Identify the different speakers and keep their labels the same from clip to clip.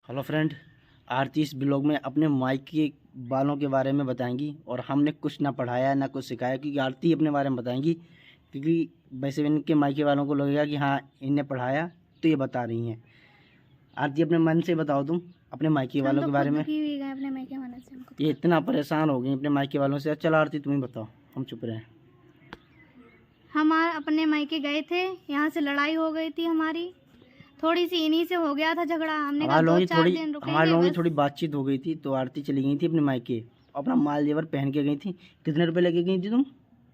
Speaker 1: Hello friend, आरती इस blog में अपने मायके वालों के बारे में बताएंगी और हमने कुछ ना पढ़ाया ना कुछ सिखाया, क्योंकि आरती अपने बारे में बताएंगी। क्योंकि वैसे इनके मायके वालों को लगेगा कि हाँ इन्हें पढ़ाया तो ये बता रही हैं। आरती अपने मन से बताओ तुम अपने मायके वालों के बारे में।
Speaker 2: अपने मायके वालों से
Speaker 1: ये इतना परेशान हो गई अपने मायके वालों से। चलो आरती तुम ही बताओ, हम चुप रहे।
Speaker 2: हम अपने मायके गए थे, यहाँ से लड़ाई हो गई थी हमारी, थोड़ी सी इन्हीं से हो गया था झगड़ा। हमने कहा 2-4 दिन रुकेंगे।
Speaker 1: हमारे लोगों की थोड़ी बातचीत हो गई थी तो आरती चली गई थी अपने मायके, अपना माल जेवर पहन के गई थी। कितने रुपए लेके गई थी तुम?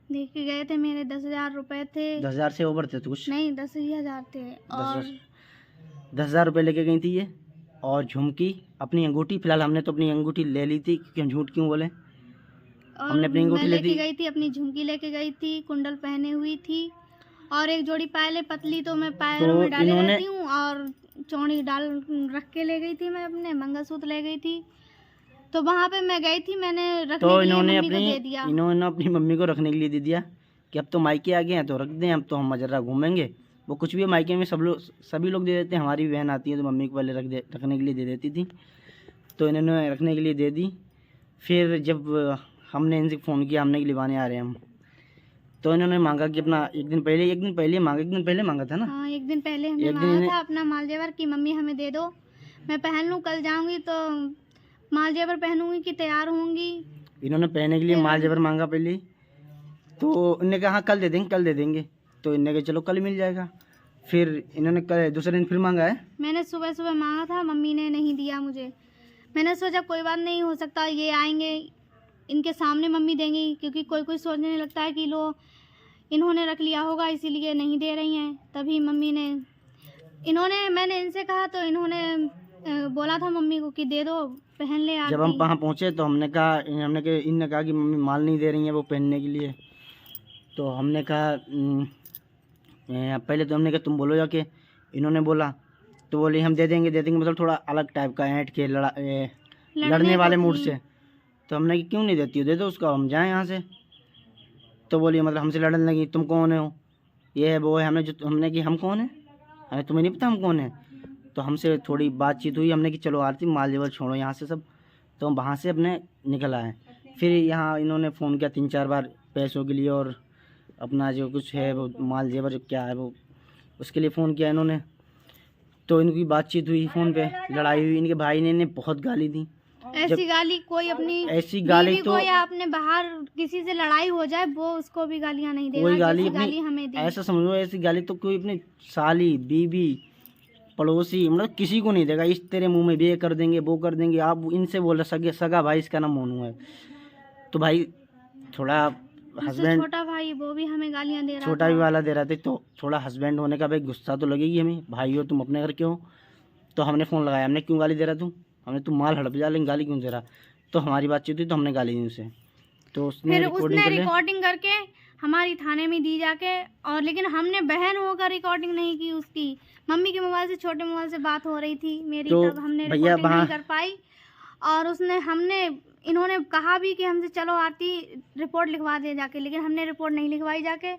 Speaker 2: लेके गए थे मेरे 10,000 रुपए थे।
Speaker 1: 10,000 से ओवर थे तो कुछ
Speaker 2: नहीं, 10,000 थे। और
Speaker 1: 10,000 रुपये लेके गई थी ये। और झुमकी, अपनी अंगूठी, फिलहाल हमने तो अपनी अंगूठी ले ली थी क्योंकि हम झूठ क्यों बोले। हमने अपनी अंगूठी
Speaker 2: लेके गई थी, अपनी झुमकी लेके गई थी, कुंडल पहने हुई थी और एक जोड़ी पायले पतली तो मैं पैरों में डाले रहती हूँ और चौड़ी डाल रख के ले गई थी। मैं अपने मंगलसूत्र ले गई थी तो वहाँ पे मैं गई थी, मैंने रखने
Speaker 1: तो
Speaker 2: के लिए
Speaker 1: इन्होंने
Speaker 2: मम्मी को दे दिया।
Speaker 1: इन्होंने अपनी मम्मी को रखने के लिए दे दिया कि अब तो मायके आ गए हैं तो रख दें, अब तो हम मजरा घूमेंगे। वो कुछ भी मायके में सभी लोग दे देते हैं। हमारी बहन आती है तो मम्मी को पहले रखने के लिए दे देती थी, तो इन्होंने रखने के लिए दे दी। फिर जब हमने इनसे फ़ोन किया हमने कि लिवाने आ रहे हैं हम, तो इन्होंने मांगा कि अपना एक दिन पहले मांगा था ना।
Speaker 2: हाँ, एक दिन पहले हमने मांगा था अपना माल जेवर की मम्मी हमें दे दो, मैं पहन लूँ, कल जाऊंगी तो माल जेवर पहनूंगी कि तैयार होंगी।
Speaker 1: इन्होंने पहनने के लिए माल जेवर मांगा पहले, तो इन्होंने कहा हाँ कल दे देंगे। तो इन्होंने कहा चलो कल मिल जाएगा। फिर इन्होंने कल दूसरे दिन फिर मांगा है।
Speaker 2: मैंने सुबह सुबह मांगा था, मम्मी ने नहीं दिया मुझे। मैंने सोचा कोई बात नहीं, हो सकता ये आएंगे इनके सामने मम्मी देंगी, क्योंकि कोई सोचने लगता है कि लो इन्होंने रख लिया होगा इसीलिए नहीं दे रही हैं। तभी मम्मी ने मैंने इनसे कहा तो इन्होंने बोला था मम्मी को कि दे दो, पहन ले।
Speaker 1: जब हम वहाँ पहुँचे तो इनने कहा कि मम्मी माल नहीं दे रही है वो पहनने के लिए। तो हमने कहा पहले तो हमने कहा तुम बोलो जाके। इन्होंने बोला तो बोली हम दे देंगे मतलब थोड़ा अलग टाइप का ऐंठ के लड़ने वाले मूड से। तो हमने कि क्यों नहीं देती हो, दे दो उसका, हम जाएं यहाँ से। तो बोलिए मतलब हमसे लड़ने लगी, तुम कौन हो, ये है वो है। हमने कि हम कौन है, हमें तुम्हें नहीं पता हम कौन है। तो हमसे थोड़ी बातचीत हुई, हमने कि चलो आरती माल जेवर छोड़ो यहाँ से सब। तो हम वहाँ से अपने निकल आए। फिर यहाँ इन्होंने फ़ोन किया 3-4 बार पैसों के लिए और अपना जो कुछ है वो माल जेवर जो क्या है वो उसके लिए फ़ोन किया इन्होंने। तो इनकी बातचीत हुई, फ़ोन पे लड़ाई हुई। इनके भाई ने बहुत गाली दी।
Speaker 2: ऐसी गाली कोई अपनी
Speaker 1: ऐसी गाली तो
Speaker 2: या अपने बाहर किसी से लड़ाई हो जाए वो उसको भी गालियां नहीं देगा।
Speaker 1: कोई गाली
Speaker 2: हमें दी।
Speaker 1: ऐसा समझो, ऐसी गाली तो कोई अपनी साली, बीबी, पड़ोसी मतलब किसी को नहीं देगा। इस तेरे मुंह में भी ये कर देंगे वो कर देंगे। आप इनसे बोल रहे सगा भाई, इसका नाम मोनू है। तो भाई थोड़ा हस्बैंड,
Speaker 2: छोटा भाई वो भी हमें गालियां दे रहा था,
Speaker 1: छोटा भी वाला दे रहा था। तो थोड़ा हस्बैंड होने का भाई गुस्सा तो लगेगी हमें, भाई हो तुम अपने घर के हो। तो हमने फ़ोन लगाया, हमने क्यों गाली दे रहा तू, हमने तू माल हड़प जा, लेकिन गाली क्यों दे रहा। तो हमारी बातचीत हुई तो हमने गाली दी उसे। तो उसने
Speaker 2: रिकॉर्डिंग करके हमारी थाने में दी जाके। और लेकिन हमने बहन होकर रिकॉर्डिंग नहीं की, उसकी मम्मी के मोबाइल से, छोटे मोबाइल से बात हो रही थी मेरी, तो तब हमने रिकॉर्डिंग नहीं कर पाई। और इन्होंने कहा भी कि हमसे चलो आरती रिपोर्ट लिखवा दे जाके, लेकिन हमने रिपोर्ट नहीं लिखवाई जाके।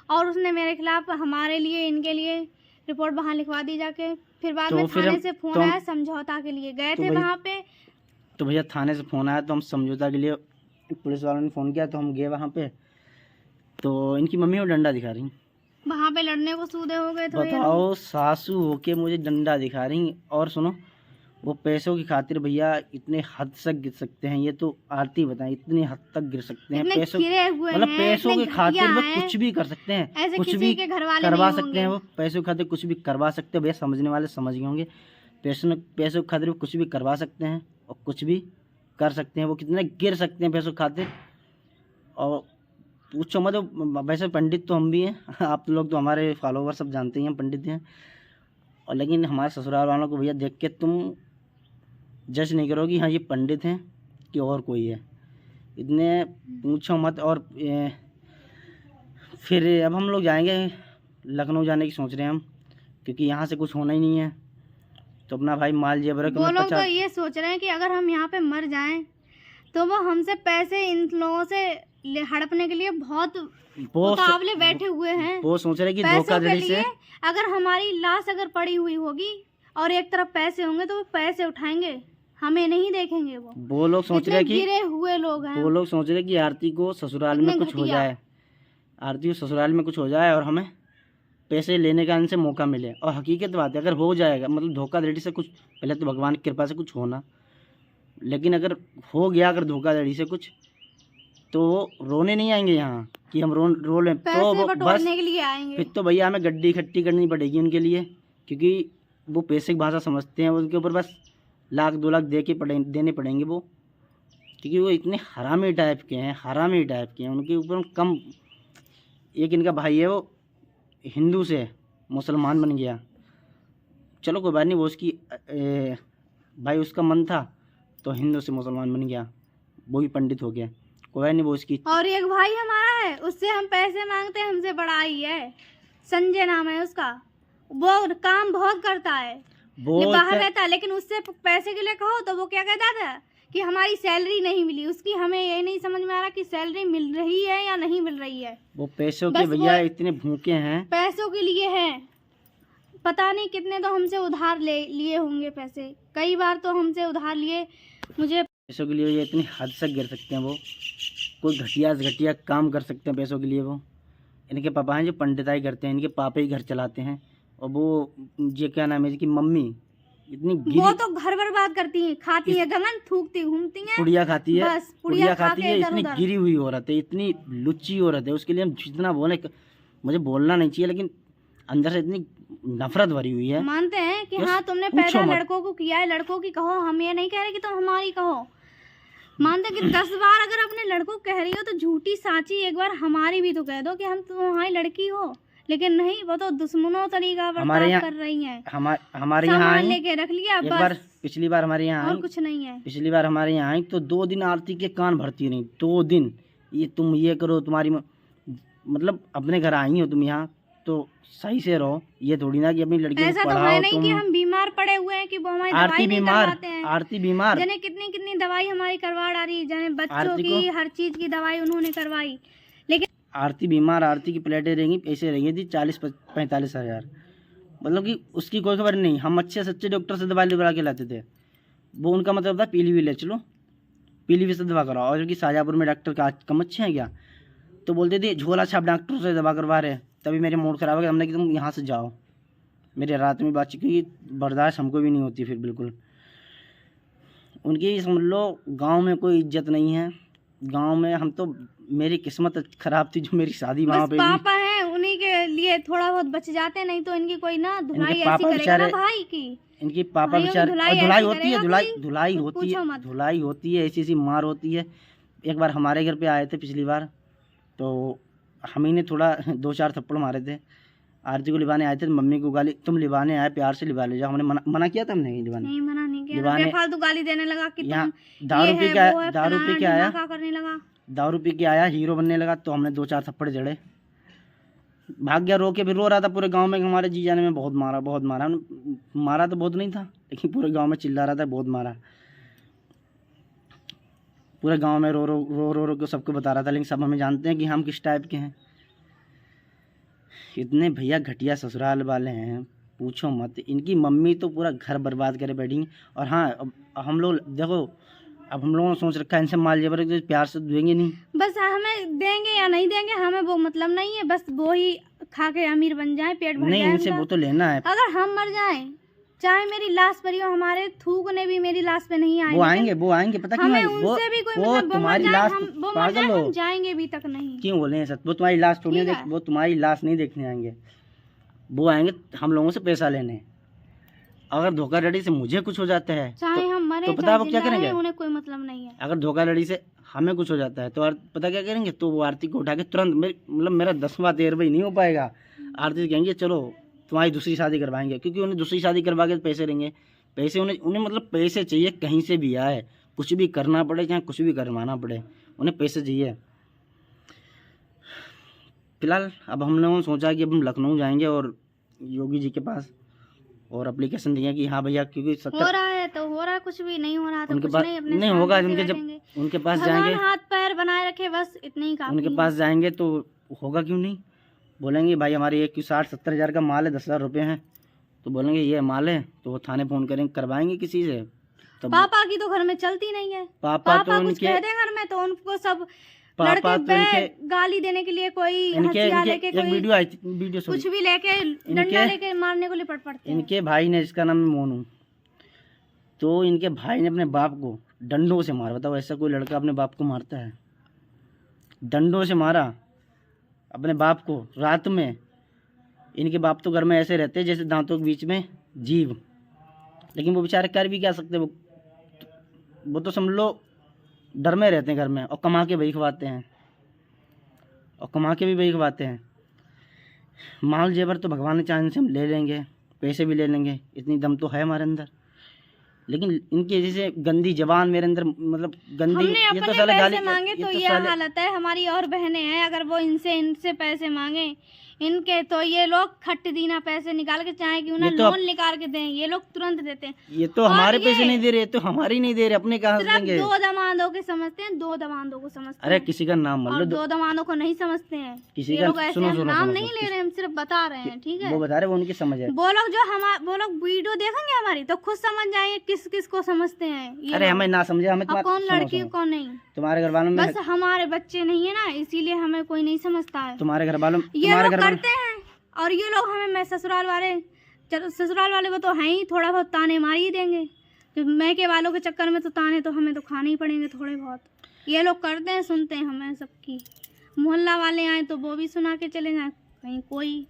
Speaker 2: और उसने मेरे खिलाफ हमारे लिए इनके लिए रिपोर्ट वहाँ लिखवा दी जाके। फिर बाद में थाने से फ़ोन आया, समझौता के लिए गए थे वहाँ पे।
Speaker 1: तो भैया थाने से फ़ोन आया तो हम समझौता के लिए, पुलिस वालों ने फ़ोन किया तो हम गए वहाँ पे। तो इनकी मम्मी वो डंडा दिखा रही,
Speaker 2: वहाँ पे लड़ने को सूदे हो गए। तो
Speaker 1: बताओ, सासू होके मुझे डंडा दिखा रही। और सुनो, वो पैसों की खातिर भैया इतने हद तक गिर सकते हैं, ये तो आरती बताएं, इतनी हद तक गिर सकते हैं। पैसों मतलब पैसों की खातिर वो कुछ भी कर सकते हैं, कुछ भी करवा सकते हैं। वो पैसों की खातिर कुछ भी करवा सकते हैं। भैया समझने वाले समझ गए होंगे, पैसों की खातिर वो कुछ भी करवा सकते हैं और कुछ भी कर सकते हैं। वो कितने गिर सकते हैं पैसों की खातिर, और पूछो मत। वैसे पंडित तो हम भी हैं, आप लोग तो हमारे फॉलोवर सब जानते ही हैं पंडित हैं। और लेकिन हमारे ससुराल वालों को भैया देख के तुम जज नहीं करोगी हाँ ये पंडित हैं कि और कोई है, इतने पूछो मत। और फिर अब हम लोग जाएंगे लखनऊ, जाने की सोच रहे हैं हम, क्योंकि यहाँ से कुछ होना ही नहीं है। तो अपना भाई माल जेवर
Speaker 2: वो लोग तो ये सोच रहे हैं कि अगर हम यहाँ पे मर जाएं तो वो हमसे पैसे इन लोगों से हड़पने के लिए बहुत मुकाबले बैठे हुए हैं।
Speaker 1: वो सोच रहे हैं कि धोखाधड़ी से
Speaker 2: अगर हमारी लाश अगर पड़ी हुई होगी और एक तरफ पैसे होंगे तो वो पैसे उठाएंगे, हमें नहीं देखेंगे।
Speaker 1: वो लोग सोच रहे कि
Speaker 2: गिरे हुए लोग हैं।
Speaker 1: वो लोग सोच रहे कि आरती को ससुराल में कुछ हो जाए, आरती को ससुराल में कुछ हो जाए और हमें पैसे लेने का इनसे मौका मिले। और हकीकत बात है, अगर हो जाएगा मतलब धोखाधड़ी से कुछ, पहले तो भगवान की कृपा से कुछ होना, लेकिन अगर हो गया अगर धोखाधड़ी से कुछ, तो रोने नहीं आएंगे यहाँ कि हम रो लें, तो वो बस
Speaker 2: के लिए आएंगे।
Speaker 1: फिर तो भैया हमें गड्डी इकट्ठी करनी पड़ेगी उनके लिए, क्योंकि वो पैसे की भाषा समझते हैं, उनके ऊपर बस 1-2 लाख देने पड़ेंगे वो, क्योंकि वो इतने हरामी टाइप के हैं, उनके ऊपर कम। एक इनका भाई है, वो हिंदू से मुसलमान बन गया, चलो कोई बात नहीं, वो उसकी भाई उसका मन था तो हिंदू से मुसलमान बन गया, वो भी पंडित हो गया, कोई बात नहीं, वो उसकी। और
Speaker 2: एक भाई हमारा है, उससे हम पैसे मांगते हैं, हमसे बड़ा ही है, संजय नाम है उसका, वो काम बहुत करता है, वो बाहर रहता है, लेकिन उससे पैसे के लिए कहो तो वो क्या कहता था कि हमारी सैलरी नहीं मिली उसकी। हमें ये नहीं समझ में आ रहा कि सैलरी मिल रही है या नहीं मिल रही है।
Speaker 1: वो पैसों के भैया इतने भूखे हैं,
Speaker 2: पैसों के लिए हैं, पता नहीं कितने तो हमसे उधार लिए होंगे पैसे, कई बार तो हमसे उधार लिए। मुझे
Speaker 1: पैसों के लिए ये इतनी हद तक गिर सकते हैं, वो कोई घटिया से घटिया काम कर सकते हैं पैसों के लिए। वो इनके पापा हैं जो पंडिताई करते हैं, इनके पापा ही घर चलाते हैं, और वो ये क्या नाम है इसकी मम्मी इतनी
Speaker 2: वो तो घर बर्बाद करती हैं, खाती है गंगन, थूकती घूमती हैं,
Speaker 1: पुड़िया खाती है, पुड़िया खाती है, इतनी गिरी हुई औरत है, इतनी लुच्ची औरत है, उसके लिए हम जितना बोले, मुझे बोलना नहीं चाहिए, लेकिन अंदर से इतनी नफरत भरी हुई है।
Speaker 2: मानते हैं कि हाँ तुमने पैदा लड़कों को किया है, लड़कों की कहो, हम ये नहीं कह रहे कि तुम हमारी कहो। मानते कि 10 बार अगर अपने लड़कों कह रही हो तो झूठी साची एक बार हमारी भी तो कह दो कि हम तुम्हारी लड़की हो, लेकिन नहीं, वो तो दुश्मनों तरीका बर्ताव कर रही हैं।
Speaker 1: हमारे यहाँ
Speaker 2: लेके रख लिया
Speaker 1: एक बार, पिछली बार हमारे यहाँ
Speaker 2: और कुछ नहीं है।
Speaker 1: पिछली बार हमारे यहाँ आई तो 2 दिन आरती के कान भरती नहीं, 2 दिन ये तुम ये करो, तुम्हारी मतलब अपने घर आई हो तुम यहाँ तो सही से रहो, ये थोड़ी ना कि अपनी लड़की
Speaker 2: ऐसा तो है नहीं कि हम बीमार पड़े हुए हैं कि वो हमारी
Speaker 1: आरती बीमार, आरती बीमार,
Speaker 2: जाने कितनी दवाई हमारी करवा डाली, जाने बच्चों की हर चीज की दवाई उन्होंने करवाई, लेकिन
Speaker 1: आरती बीमार, आरती की प्लेटें रहेंगी, ऐसे रहेंगी थी 40-45 हज़ार, मतलब कि उसकी कोई खबर नहीं। हम अच्छे सच्चे डॉक्टर से दवाई लिखवा के लाते थे, वो उनका मतलब था पीलीभीत ले चलो, पीलीभीत से दवा कराओ, और जबकि शाहजहाँपुर में डॉक्टर का कम अच्छे हैं क्या, तो बोलते थे झोला छाप डॉक्टर से दवा करवा रहे। तभी मेरे मूड ख़राब हो गया, हमने कि तुम यहाँ से जाओ। मेरे रात में बात क्योंकि बर्दाश्त हमको भी नहीं होती फिर बिल्कुल। उनकी समझ लो गांव में कोई इज्जत नहीं है, गांव में हम तो, मेरी किस्मत ख़राब थी जो मेरी शादी वहाँ पे
Speaker 2: पापा हैं उन्हीं के लिए थोड़ा बहुत बच जाते, नहीं तो इनकी कोई ना धुलाई ऐसी करेगा ना भाई की।
Speaker 1: इनकी पापा बेचारे, धुलाई होती है, धुलाई होती है, ऐसी मार होती है। एक बार हमारे घर पे आए थे पिछली बार, तो हम ही ने थोड़ा 2-4 थप्पड़ मारे थे, आरती को लिवाने आए थे, मम्मी को गाली, तुम लिवाने आए प्यार से लिवा ले जाओ, हमने मना किया था, हमने लिवाने
Speaker 2: नहीं, मना नहीं किया, बेफालतू गाली देने लगा कि
Speaker 1: यहाँ दारू पी के आया, दारू पी के आया, हीरो बनने लगा, तो हमने 2-4 थप्पड़ जड़े, भाग गया रो के, फिर रो रहा था पूरे गांव में, हमारे जीजा ने में बहुत मारा मारा तो बहुत नहीं था, लेकिन पूरे गांव में चिल्ला रहा था बहुत मारा, पूरे गांव में रो के सबको बता रहा था, लेकिन सब हमें जानते हैं कि हम किस टाइप के हैं। इतने भैया घटिया ससुराल वाले हैं, पूछो मत। इनकी मम्मी तो पूरा घर बर्बाद करे बैठी। और हाँ, अब हम लोग देखो, अब हम लोगों ने सोच रखा है इनसे माल जबर तो प्यार से देंगे नहीं, बस
Speaker 2: हमें देंगे या नहीं देंगे हमें वो मतलब नहीं है, बस वो ही खा के अमीर बन जाए, पेट भर
Speaker 1: नहीं, इनसे वो तो लेना है।
Speaker 2: अगर हम मर जाएं, चाहे मेरी लाश पर हो, हमारे थूकने भी मेरी लाश पे नहीं आएंगे,
Speaker 1: वो आएंगे पता क्यों आएंगे,
Speaker 2: उनसे भी कोई
Speaker 1: वो
Speaker 2: मतलब
Speaker 1: तुम्हारी लाश,
Speaker 2: पागल हो, हम जाएंगे भी तक नहीं।
Speaker 1: क्यों बोले हैं सच, वो तुम्हारी लाश थोड़ी देख, वो तुम्हारी लाश नहीं देखने आएंगे, वो आएंगे हम लोगों से पैसा लेने। अगर धोखाधड़ी से मुझे कुछ हो जाता है,
Speaker 2: चाहे हम मरे
Speaker 1: तो पता वो क्या करेंगे,
Speaker 2: उन्हें कोई मतलब नहीं है।
Speaker 1: अगर धोखाधड़ी से हमें कुछ हो जाता है तो पता क्या करेंगे, तो वो आरती को उठा के तुरंत, मतलब मेरा 10वां 13वां नहीं हो पाएगा, आरती से कहेंगे चलो तुम्हारी दूसरी शादी करवाएंगे, क्योंकि उन्हें दूसरी शादी करवा के पैसे देंगे, पैसे उन्हें मतलब पैसे चाहिए, कहीं से भी आए, कुछ भी करना पड़े, चाहे कुछ भी करवाना पड़े, उन्हें पैसे चाहिए। फिलहाल अब हम लोगों ने सोचा कि अब हम लखनऊ जाएंगे और योगी जी के पास और एप्लीकेशन दिया कि हाँ भैया, क्योंकि
Speaker 2: हो रहा है तो हो रहा है, कुछ भी नहीं हो रहा तो
Speaker 1: उनके
Speaker 2: कुछ
Speaker 1: पास
Speaker 2: नहीं
Speaker 1: होगा। उनके जब उनके पास जाएंगे,
Speaker 2: हाथ पैर बनाए रखे, बस इतने ही काफी।
Speaker 1: उनके पास जाएंगे तो होगा क्यों नहीं, बोलेंगे भाई हमारे एक 60-70 हज़ार का माल है, 10,000 रुपये हैं, तो बोलेंगे ये माल है, तो वो थाने फोन करेंगे, करवाएंगे किसी से। तब
Speaker 2: पापा की तो घर में चलती नहीं है।
Speaker 1: पापा तो
Speaker 2: कुछ कह दे घर में तो उनको सब
Speaker 1: पापा तो
Speaker 2: गाली देने के लिए कोई हथियार लेके, कोई
Speaker 1: वीडियो
Speaker 2: कुछ भी लेके, डंडा लेके मारने को लिपट पड़ते हैं।
Speaker 1: इनके भाई ने, जिसका नाम मोनू, तो इनके भाई ने अपने बाप को डंडों से मारा। बताओ ऐसा कोई लड़का अपने बाप को मारता है? डंडों से मारा अपने बाप को रात में। इनके बाप तो घर में ऐसे रहते हैं जैसे दांतों के बीच में जीभ, लेकिन वो बेचारे कर भी क्या सकते। वो तो समझ लो डर में रहते हैं घर में, और कमा के वही खवाते हैं, और कमा के भी वही खवाते हैं। माल जेवर तो भगवान ने चाहे से हम ले लेंगे, पैसे भी ले लेंगे, इतनी दम तो है हमारे अंदर। लेकिन इनके जैसे गंदी जबान मेरे अंदर, मतलब गंदी,
Speaker 2: ये तो साले गाली मांगे तो ये हालत है। हमारी और बहनें हैं, अगर वो इनसे पैसे मांगे इनके, तो ये लोग खट दीना पैसे निकाल के, चाहे कि उन्हें लोन निकाल के दें, ये लोग तुरंत देते हैं।
Speaker 1: ये तो हमारे पैसे नहीं दे रहे, तो हमारी नहीं दे रहे, अपने कहाँ से देंगे?
Speaker 2: दो दमादों के समझते हैं, दो दमादों को समझते हैं।
Speaker 1: अरे किसी का नाम मान लो,
Speaker 2: दो दमादों को नहीं समझते हैं।
Speaker 1: किसी का
Speaker 2: नाम नहीं ले रहे, हम सिर्फ बता रहे हैं, ठीक है?
Speaker 1: वो बता रहे, वो उनकी समझ है।
Speaker 2: वो लोग वीडियो देखेंगे हमारी तो खुद समझ जाएंगे किस किस को समझते हैं।
Speaker 1: अरे हमें ना समझे, हमें
Speaker 2: कौन लड़की कौन नहीं,
Speaker 1: तुम्हारे घर वालों में
Speaker 2: बस हमारे बच्चे नहीं है ना, इसीलिए हमें कोई नहीं समझता है।
Speaker 1: तुम्हारे घर वालों
Speaker 2: ये लोग करते हैं, और ये लोग हमें, मैं ससुराल वाले वो तो हैं ही, थोड़ा बहुत ताने मार ही देंगे। तो मैके वालों के चक्कर में तो ताने तो हमें तो खाने ही पड़ेंगे थोड़े बहुत। ये लोग करते हैं, सुनते हैं हमें सबकी। मोहल्ला वाले आए तो वो भी सुना के चले जाए, कहीं कोई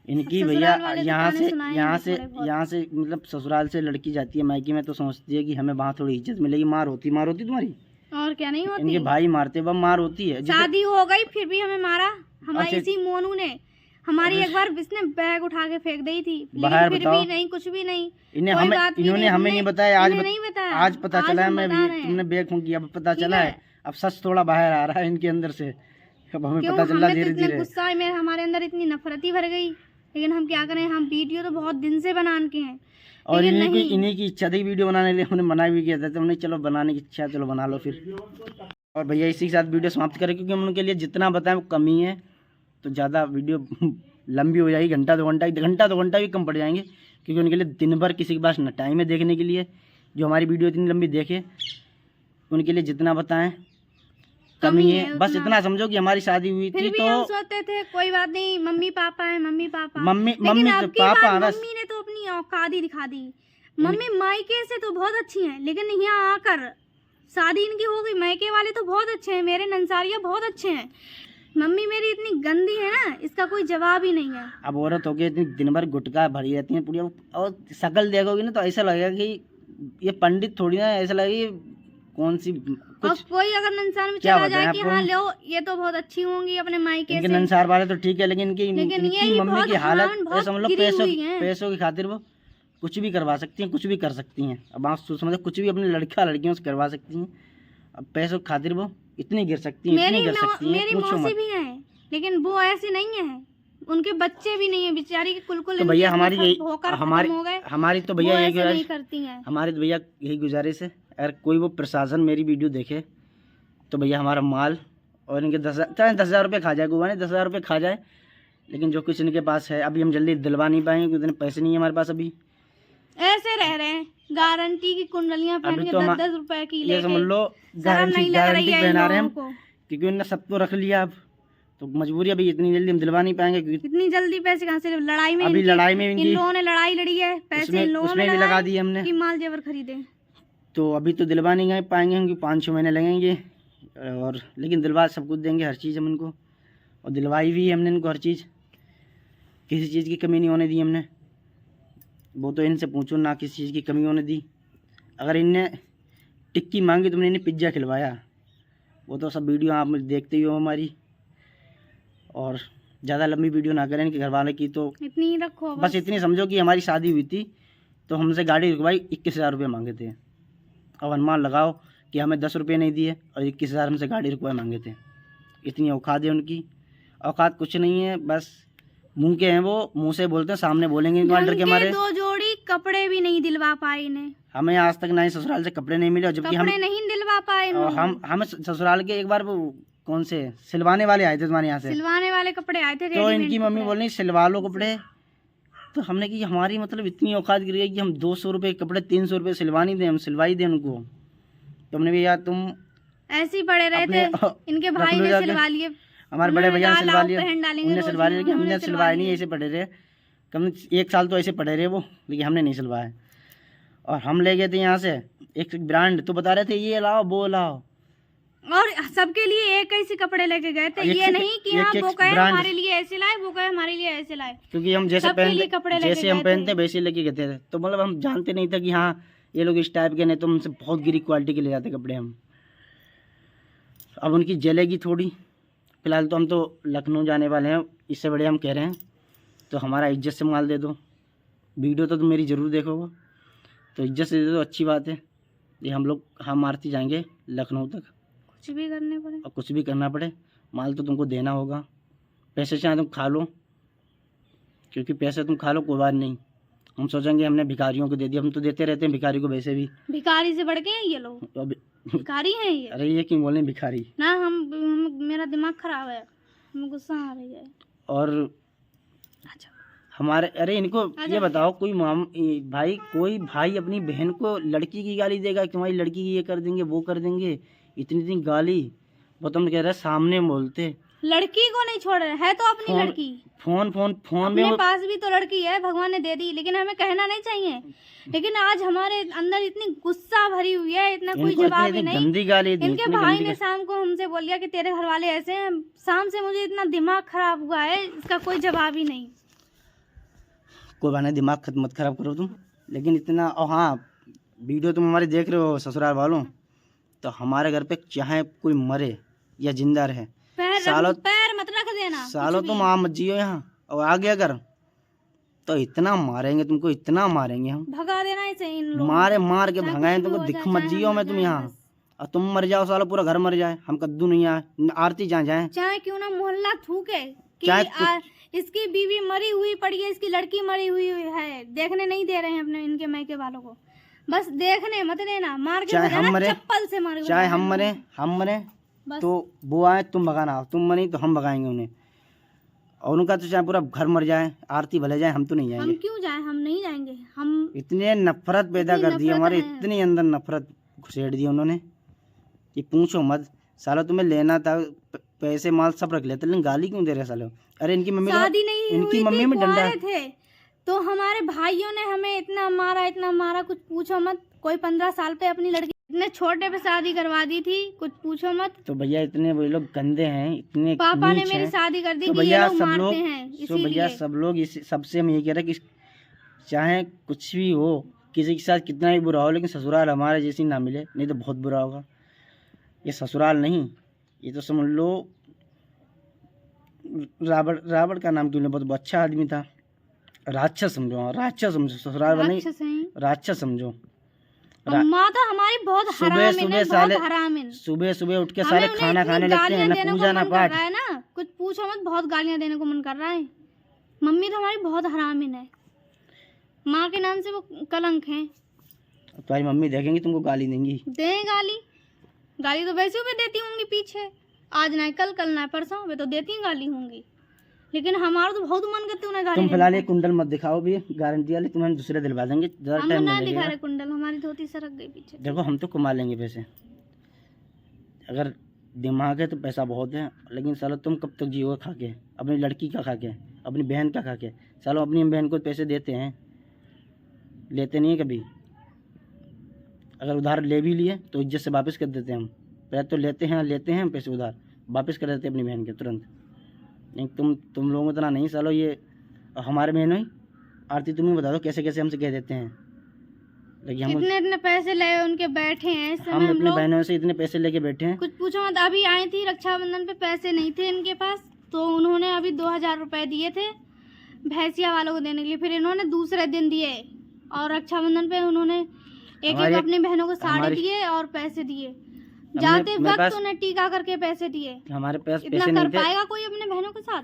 Speaker 1: इनकी भैया यहाँ से मतलब ससुराल से लड़की जाती है मायके में, तो सोचती है कि हमें वहाँ थोड़ी इज्जत मिलेगी। मार होती तुम्हारी,
Speaker 2: और क्या नहीं होती?
Speaker 1: इनके भाई मारते, वह मार होती है।
Speaker 2: शादी हो गई फिर भी हमें मारा। हमारे इसी मोनू ने हमारी एक बार इसने बैग उठा के फेंक दी थी, लेकिन फिर भी नहीं, कुछ भी नहीं।
Speaker 1: इन्होंने हमें नहीं बताया, आज पता चला है। मैं तुमने बैग फेंक दिया, अब पता चला है। अब सच थोड़ा बाहर आ रहा है इनके अंदर से, अब हमें पता चला धीरे-धीरे।
Speaker 2: गुस्सा में हमारे अंदर इतनी नफरत ही भर गई, लेकिन हम क्या करें? हम वीडियो तो बहुत दिन से बना के हैं,
Speaker 1: और इन्हीं की इच्छा थी वीडियो बनाने के लिए। हमने मना भी किया था, तो हमने चलो बनाने की इच्छा, चलो बना लो फिर। और भैया इसी के साथ वीडियो समाप्त करें, क्योंकि हम उनके लिए जितना बताएं वो कम ही है। तो ज़्यादा वीडियो लंबी हो जाएगी, घंटा दो घंटा भी कम पड़ जाएंगे, क्योंकि उनके लिए दिन भर किसी के पास न टाइम है देखने के लिए। जो हमारी वीडियो इतनी लंबी देखे, उनके लिए जितना बताएं कम ही है। बस इतना समझो कि हमारी शादी हुई थी तो
Speaker 2: हम सोचते थे कोई बात नहीं, मम्मी पापा है, mummy papa
Speaker 1: mummy papa
Speaker 2: mummy ने तो अपनी औकात ही दिखा दी। मम्मी मायके से तो बहुत अच्छी हैं, लेकिन यहाँ आकर शादी इनकी हो गई। मायके वाले तो बहुत अच्छे हैं, मेरे नंसारिया बहुत अच्छे हैं। मम्मी मेरी इतनी गंदी है ना, इसका कोई जवाब ही नहीं है। अब
Speaker 1: औरत हो गई इतनी दिन भर गुटखा भरी रहती है पूरी, और शक्ल देखोगी ना तो ऐसा लगेगा कि ये पंडित थोड़ी ना, ऐसा लगेगा कौन सी कुछ।
Speaker 2: कोई अगर नंसार में चला जाए कि हाँ लो ये तो बहुत अच्छी होंगी अपने मायके से।
Speaker 1: नंसार वाले तो ठीक है, लेकिन इनकी मम्मी की हालत समझ लो, पैसों की खातिर वो कुछ भी करवा सकती हैं, कुछ भी कर सकती हैं। अब आप समझो, कुछ भी अपनी लड़कियों से करवा सकती हैं। अब पैसों की खातिर वो इतनी गिर सकती हैं, इतनी गिर सकती हैं।
Speaker 2: मेरी मौसी भी है, लेकिन वो ऐसी नहीं है, उनके बच्चे भी नहीं है बेचारी के। कुल
Speaker 1: तो भैया हमारी तो भैया यही
Speaker 2: करती हैं।
Speaker 1: हमारी तो भैया यही गुजारिश है, अगर कोई वो प्रशासन मेरी वीडियो देखे तो भैया हमारा माल और इनके 10,000 रुपये खा जाए, गोवा ने 10,000 रुपये खा जाए, लेकिन जो कुछ इनके पास है अभी हम जल्दी दिलवा नहीं पाएंगे, क्योंकि इतने पैसे नहीं है हमारे पास। अभी
Speaker 2: ऐसे रह रहे हैं, गारंटी की कुंडलियां पहन के 10-10 रुपए की लेके,
Speaker 1: ये समझ लो गारंटी पहना रहे हैं, क्योंकि उन्होंने सब तो रख लिया। अब तो मजबूरी, अभी इतनी जल्दी हम दिलवा नहीं पाएंगे, क्योंकि
Speaker 2: इतनी जल्दी पैसे कहाँ से? लड़ाई में
Speaker 1: अभी लड़ाई में
Speaker 2: इन लोगों ने लड़ाई लड़ी है, पैसे इन लोगों
Speaker 1: में भी लगा दिए हमने
Speaker 2: कि माल जेवर खरीदे।
Speaker 1: तो अभी तो दिलवा नहीं गए पाएंगे, क्योंकि 5-6 महीने लगेंगे। और लेकिन दिलवा सब कुछ देंगे, हर चीज़ हम इनको, और दिलवाई भी है हमने इनको हर चीज़, किसी चीज़ की कमी नहीं होने दी हमने। वो तो इनसे पूछो ना, किसी चीज़ की कमी होने दी। अगर इनने टिक्की मांगी तो मैंने इन्हें पिज्ज़ा खिलवाया, वो तो सब वीडियो आप देखते ही हो हमारी। और ज़्यादा लंबी वीडियो ना करें इनके घर वाले की, तो
Speaker 2: इतनी रखो
Speaker 1: बस इतनी समझो कि हमारी शादी हुई थी तो हमसे गाड़ी रुकवाई, 21,000 रुपये मांगे थे। अब अनुमान लगाओ कि हमें 10 रुपये नहीं दिए और 21,000 हमसे गाड़ी रुकवाए मांगे थे। इतनी औकात है उनकी। औकात कुछ नहीं है, बस मुंह के हैं वो, मुंह से बोलते हैं, सामने बोलेंगे डर के मारे।
Speaker 2: 2 जोड़ी कपड़े भी नहीं दिलवा पाए इन्हें।
Speaker 1: हमें आज तक ना ही ससुराल से कपड़े नहीं मिले, जबकि हम
Speaker 2: नहीं दिलवा पाए।
Speaker 1: हम ससुराल के एक बार वो कौन से सिलवाने वाले आए थे तुम्हारे यहाँ से,
Speaker 2: सिलवाने वाले कपड़े आए थे,
Speaker 1: तो इनकी मम्मी बोल रही सिलवा लो कपड़े, तो हमने कि हमारी मतलब इतनी औकात गिर गई कि हम 200 रुपये के कपड़े 300 रुपये सिलवा नहीं दें, हम सिलवाई दें उनको। तो हमने भी यार तुम
Speaker 2: ऐसे ही पड़े रहे थे, इनके भाई ने सिलवा लिए,
Speaker 1: हमारे बड़े भैया ने सिलवा लिए, उन्हें सिलवा लिया, हमने सिलवाया नहीं, ऐसे पड़े रहे। कम 1 साल तो ऐसे पड़े रहे वो, लेकिन हमने नहीं सिलवाया। और हम ले गए थे यहाँ से एक ब्रांड, तो बता रहे थे ये लाओ वो लाओ, और
Speaker 2: सबके लिए एक ऐसे कपड़े लेके गए थे। ये नहीं कि हाँ वो कहे हमारे लिए ऐसे लाए, वो कहे हमारे लिए ऐसे लाए,
Speaker 1: क्योंकि हम जैसे हम पहनते वैसे लेके गए थे। तो मतलब हम जानते नहीं था कि हाँ ये लोग इस टाइप के, नहीं तो हमसे बहुत गिरी क्वालिटी के ले जाते कपड़े हम। अब उनकी जलेगी थोड़ी। फिलहाल तो हम तो लखनऊ जाने वाले हैं, इससे बड़े हम कह रहे हैं तो हमारा इज्जत से माल दे दो। वीडियो तो तुम मेरी ज़रूर देखोगे, तो इज्जत से दे दो, अच्छी बात है। ये हम आरती जाएंगे लखनऊ तक,
Speaker 2: कुछ भी करने पड़े
Speaker 1: और कुछ भी करना पड़े, माल तो तुमको देना होगा। पैसे चाहे तुम खा लो, क्योंकि पैसे तुम खा लो कोई बात नहीं, हम सोचेंगे हमने भिखारियों को दे दिया। हम तो देते रहते हैं भिखारी को, वैसे भी
Speaker 2: भिखारी से बढ़ के हैं ये लोग, भिखारी हैं ये।
Speaker 1: अरे ये क्यों बोले भिखारी
Speaker 2: ना, मेरा दिमाग खराब है, हमें गुस्सा आ रही है।
Speaker 1: और
Speaker 2: अच्छा
Speaker 1: हमारे, अरे इनको ये बताओ, कोई भाई अपनी बहन को लड़की की गाली देगा कि हमारी लड़की की ये कर देंगे वो कर देंगे, इतनी गाली। वो तुम कह रहे सामने बोलते,
Speaker 2: लड़की को नहीं छोड़ रहे है तो अपनी लड़की,
Speaker 1: फोन
Speaker 2: में पास भी तो लड़की है, भगवान ने दे दी, लेकिन हमें कहना नहीं चाहिए। लेकिन आज हमारे अंदर इतनी गुस्सा भरी हुई है, इतना कोई जवाब ही नहीं।
Speaker 1: गंदी गाली दी,
Speaker 2: इनके भाई ने शाम को हमसे बोल दिया कि तेरे घर वाले ऐसे हैं। शाम से मुझे इतना दिमाग खराब हुआ है, इसका कोई जवाब ही नहीं।
Speaker 1: कोई बात नहीं, दिमाग मत खराब करो तुम। लेकिन इतना, और हाँ, वीडियो तुम हमारी देख रहे हो ससुराल वालों, तो हमारे घर पे चाहे कोई मरे या जिंदा रहे,
Speaker 2: पैर मत रख देना,
Speaker 1: सालों तुम आ मत जियो यहाँ। और आगे अगर तो इतना मारेंगे तुमको, इतना मारेंगे हम,
Speaker 2: भगा देना इसे, इन लोगों
Speaker 1: मार के भगाएं तुमको, दिख मत जियो मैं तुम यहाँ। और तुम मर जाओ सालों, पूरा घर मर जाए, हम कद्दू नहीं आए, आरती जहाँ जाए,
Speaker 2: चाहे क्यों ना मोहल्ला थूके कि इसकी बीवी मरी हुई पड़ी है, इसकी लड़की मरी हुई है, देखने नहीं दे रहे हैं अपने इनके मायके वालों को, बस देखने मत देना, मार के चप्पल से मार,
Speaker 1: चाहे हम मरे तो वो आए, तुम भगाना, तुम मरी तो हम भगाएंगे उन्हें। और उनका तो चाहे पूरा घर मर जाए, आरती भले जाए, हम तो नहीं जाएंगे।
Speaker 2: हम क्यों जाए, हम नहीं जाएंगे। हम
Speaker 1: इतने नफरत पैदा कर दी हमारे, इतनी अंदर नफरत घुसेड़ दी उन्होंने कि पूछो मत। साला तुम्हें लेना था, पैसे माल सब रख लेते, लेकिन गाली क्यों दे रहे सालों। अरे इनकी मम्मी में डंडा
Speaker 2: थे, तो हमारे भाइयों ने हमें इतना मारा, कुछ पूछो मत। कोई 15 साल पे अपनी लड़की इतने छोटे पे शादी करवा दी थी, कुछ पूछो मत।
Speaker 1: तो भैया इतने वो लोग गंदे हैं, इतने
Speaker 2: पापा ने मेरी शादी कर दी, तो भैया सब
Speaker 1: लोग सबसे हम ये कह रहे कि चाहे कुछ भी हो, किसी के साथ कितना भी बुरा हो, लेकिन ससुराल हमारे जैसी ना मिले, नहीं तो बहुत बुरा होगा। ये ससुराल नहीं, ये तो समझ लो रावण का नाम क्यों नहीं, बहुत अच्छा आदमी था, राक्षस समझो, ससुराल नहीं, राक्षस समझो।
Speaker 2: माँ तो हमारी बहुत हराम,
Speaker 1: सुबह उठ के सारे खाना खाने लगते हैं, ना पूजा ना पाठ
Speaker 2: है ना, कुछ पूछो मत, बहुत गालियाँ देने को मन कर रहा है। मम्मी तो हमारी बहुत हरामिन है, माँ के नाम से वो कलंक है।
Speaker 1: तुम्हारी मम्मी देखेंगी तुमको गाली देंगी,
Speaker 2: गाली तो वैसे भी देती होंगी पीछे, आज ना कल ना परसों, वे तो देती गाली होंगी, लेकिन हमारा तो बहुत मन करते उन्हें गाली।
Speaker 1: तुम फिलहाल ये कुंडल मत दिखाओ भी, गारंटी वाली, तुम्हें दूसरे दिलवा देंगे, ज़्यादा टाइम नहीं लगेगा।
Speaker 2: दिखा रहे कुंडल, हमारी धोती सरक गई पीछे।
Speaker 1: देखो हम तो कमा लेंगे पैसे, अगर दिमाग है तो पैसा बहुत है, लेकिन सालो तुम कब तक जियोगे खा के, अपनी लड़की का खा के, अपनी बहन का खा के। सालो अपनी बहन को पैसे देते हैं, लेते नहीं है कभी। अगर उधार ले भी लिए तो इज्जत से वापस कर देते हैं हम, पहले तो लेते हैं पैसे उधार, वापस कर देते हैं अपनी बहन के तुरंत। नहीं तुम लोगों को इतना नहीं, सालो ये हमारे बहन हुई। आरती तुम ही बता दो कैसे कैसे हमसे कह देते हैं, लेकिन हम
Speaker 2: इतने पैसे ले उनके बैठे हैं,
Speaker 1: हम अपनी बहनों से इतने पैसे लेके बैठे हैं,
Speaker 2: कुछ पूछो मत। अभी आई थी रक्षाबंधन पे, पैसे नहीं थे इनके पास, तो उन्होंने अभी 2000 रुपए दिए थे भैंसिया वालों को देने के लिए, फिर इन्होंने दूसरे दिन दिए, और रक्षाबंधन पे उन्होंने एक अपनी बहनों को साड़ी दिए और पैसे दिए, जाते वक्त उन्हें टीका करके पैसे दिए।
Speaker 1: हमारे पास
Speaker 2: इतना
Speaker 1: पैसे
Speaker 2: कर पाएगा कोई अपने बहनों के साथ?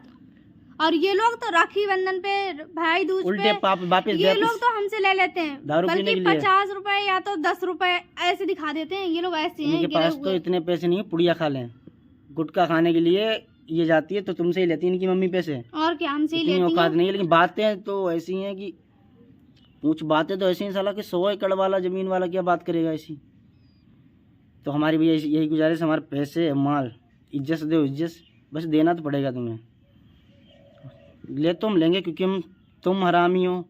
Speaker 2: और ये लोग तो राखी बंधन पे, भाई दूज पे ये लोग तो हमसे ले लेते हैं, बल्कि 50 रुपए या तो 10 रुपए ऐसे दिखा देते हैं। ये लोग ऐसे हैं,
Speaker 1: इनके पास तो इतने पैसे नहीं है पुड़िया खा लें, गुटखा खाने के लिए ये जाती है तो तुमसे ही लेती है इनकी मम्मी पैसे,
Speaker 2: और क्या हमसे ही लेती है।
Speaker 1: औकात नहीं है, लेकिन बातें तो ऐसी हैं कि कुछ बातें तो ऐसी हैं साला कि 100 एकड़ वाला जमीन वाला क्या बात करेगा ऐसी। तो हमारी भैया यही गुजारिश, हमारे पैसे माल इज्जत से दो, इज्जत बस देना तो पड़ेगा तुम्हें। ले तो हम लेंगे क्योंकि हम तुम हरामी हो,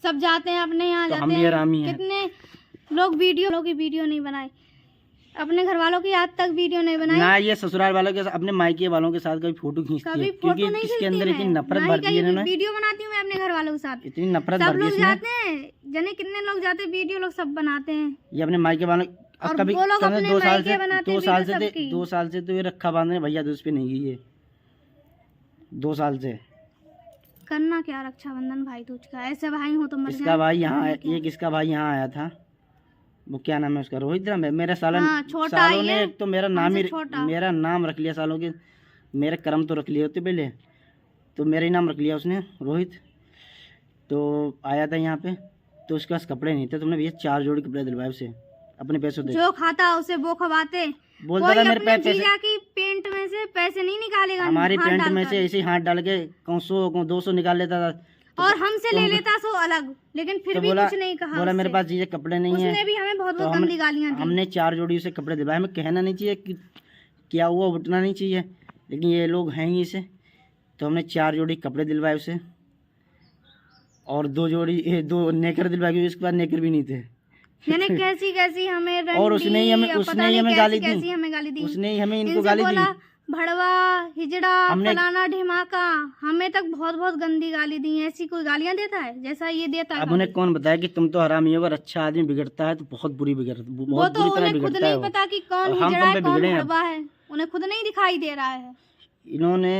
Speaker 2: सब जाते हैं अपने यहाँ
Speaker 1: तो
Speaker 2: जाते
Speaker 1: हम भी हरामी हैं।
Speaker 2: कितने लोग वीडियो नहीं बनाए, अपने घर वालों की आज तक वीडियो नहीं बनाई
Speaker 1: ना, ये ससुराल वालों के साथ, अपने मायके वालों के साथ कभी फोटो खींचती है क्योंकि इसके अंदर इतनी नफरत भर दी है इन्होंने।
Speaker 2: वीडियो बनाती हूँ मैं अपने घर वालों के साथ,
Speaker 1: इतनी नफरत भर दी
Speaker 2: सब लोग जाते हैं, जाने कितने लोग जाते हैं, वीडियो लोग सब बनाते हैं।
Speaker 1: ये अपने मायके वालों
Speaker 2: और
Speaker 1: कभी
Speaker 2: वो लोग अपने
Speaker 1: 2 साल
Speaker 2: मायके बनाते हैं,
Speaker 1: 2 साल से तो ये रखा बांधने भैया दूध पे नहीं गई है, 2 साल से।
Speaker 2: करना क्या रक्षाबंधन भाई दूज का, ऐसे भाई हो तो मर
Speaker 1: इसका भाई यहाँ, एक इसका भाई यहाँ आया था, वो क्या नाम है उसका, रोहित राम है। मेरे सालों ने एक तो मेरा नाम रख लिया सालों के, मेरे कर्म तो रख लिए होते पहले, तो मेरा ही नाम रख लिया उसने, रोहित। तो आया था यहाँ पे, तो उसके पास कपड़े नहीं थे, तुमने भैया 4 जोड़ी कपड़े दिलवाए उसे अपने पैसों से।
Speaker 2: जो खाता उसे वो खवाते,
Speaker 1: बोलता था मेरे पैसे
Speaker 2: की पेंट में से पैसे नहीं निकालेगा,
Speaker 1: हमारी पेंट में से ऐसे ही हाथ डाल के 100-200 निकाल लेता था,
Speaker 2: और हमसे ले लेता सो अलग, लेकिन फिर भी कुछ नहीं कहा।
Speaker 1: बोला मेरे पास चीजें कपड़े नहीं है,
Speaker 2: उसने भी हमें बहुत गंदी गालियां दी।
Speaker 1: हमने 4 जोड़ी उसे कपड़े दिलवाए। हमें कहना नहीं चाहिए कि क्या हुआ, उठना नहीं चाहिए, लेकिन ये लोग हैं ही इसे, तो हमने 4 जोड़ी कपड़े दिलवाए उसे, और 2 नेकर दिलवाए क्योंकि उसके बाद नेकर भी नहीं थे।
Speaker 2: कैसी हमें
Speaker 1: और उसने ही हमें गाली दी,
Speaker 2: उसने
Speaker 1: ही हमें इनको गाली दी,
Speaker 2: भड़वा हिजड़ा फलाना ढिमाका, हमें तक बहुत गंदी गाली दी। ऐसी कोई गालियां देता है जैसा ये देता है।
Speaker 1: अब उन्हें कौन बताया कि तुम तो हरामी हो, अगर अच्छा आदमी बिगड़ता है तो बहुत बुरी तरह बिगड़ता है।
Speaker 2: खुद नहीं पता कि कौन हिजड़ा है कौन भड़वा है, उन्हें खुद नहीं दिखाई दे रहा है।
Speaker 1: इन्होंने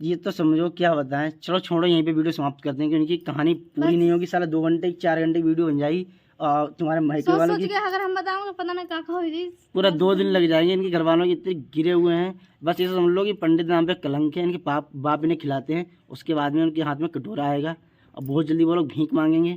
Speaker 1: ये तो समझो क्या बताएं। चलो छोड़ो, यहीं पे वीडियो समाप्त करते हैं, क्योंकि कहानी पूरी नहीं होगी। साला 2 घंटे 4 घंटे की वीडियो बन जाएगी और तुम्हारे मायके वालों की
Speaker 2: अगर हम बताऊंगा पता नहीं क्या होगी,
Speaker 1: पूरा 2 दिन लग जाएंगे। इनके घर वालों के इतने गिरे हुए हैं, बस ये समझ लो कि पंडित नाम पे कलंक है। इनके बाप इन्हें खिलाते हैं, उसके बाद में उनके हाथ में कटोरा आएगा और बहुत जल्दी वो लोग भीख मांगेंगे।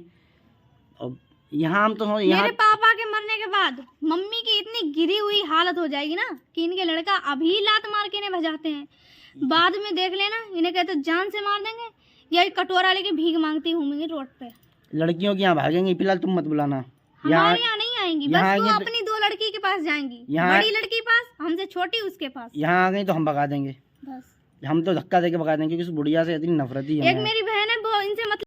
Speaker 1: और यहाँ हम तो
Speaker 2: मेरे पापा के मरने के बाद मम्मी की इतनी गिरी हुई हालत हो जाएगी ना कि इनके लड़का अभी लात मार के इन्हें भजाते हैं, बाद में देख लेना इन्हें कहते जान से मार देंगे, या कटोरा लेके भीख मांगती घूमेंगी रोड पे।
Speaker 1: लड़कियों के यहाँ भागेंगी, फिलहाल तुम मत बुलाना।
Speaker 2: हमारे यहाँ नहीं आएंगी, बस वो अपनी 2 लड़की के पास जाएंगी, बड़ी लड़की पास, हमसे छोटी उसके पास।
Speaker 1: यहाँ आ गई तो हम भगा देंगे, बस हम तो धक्का देके भगा देंगे, क्योंकि उस बुढ़िया से इतनी नफरत ही है।
Speaker 2: एक मेरी बहन है, वो इनसे मतलब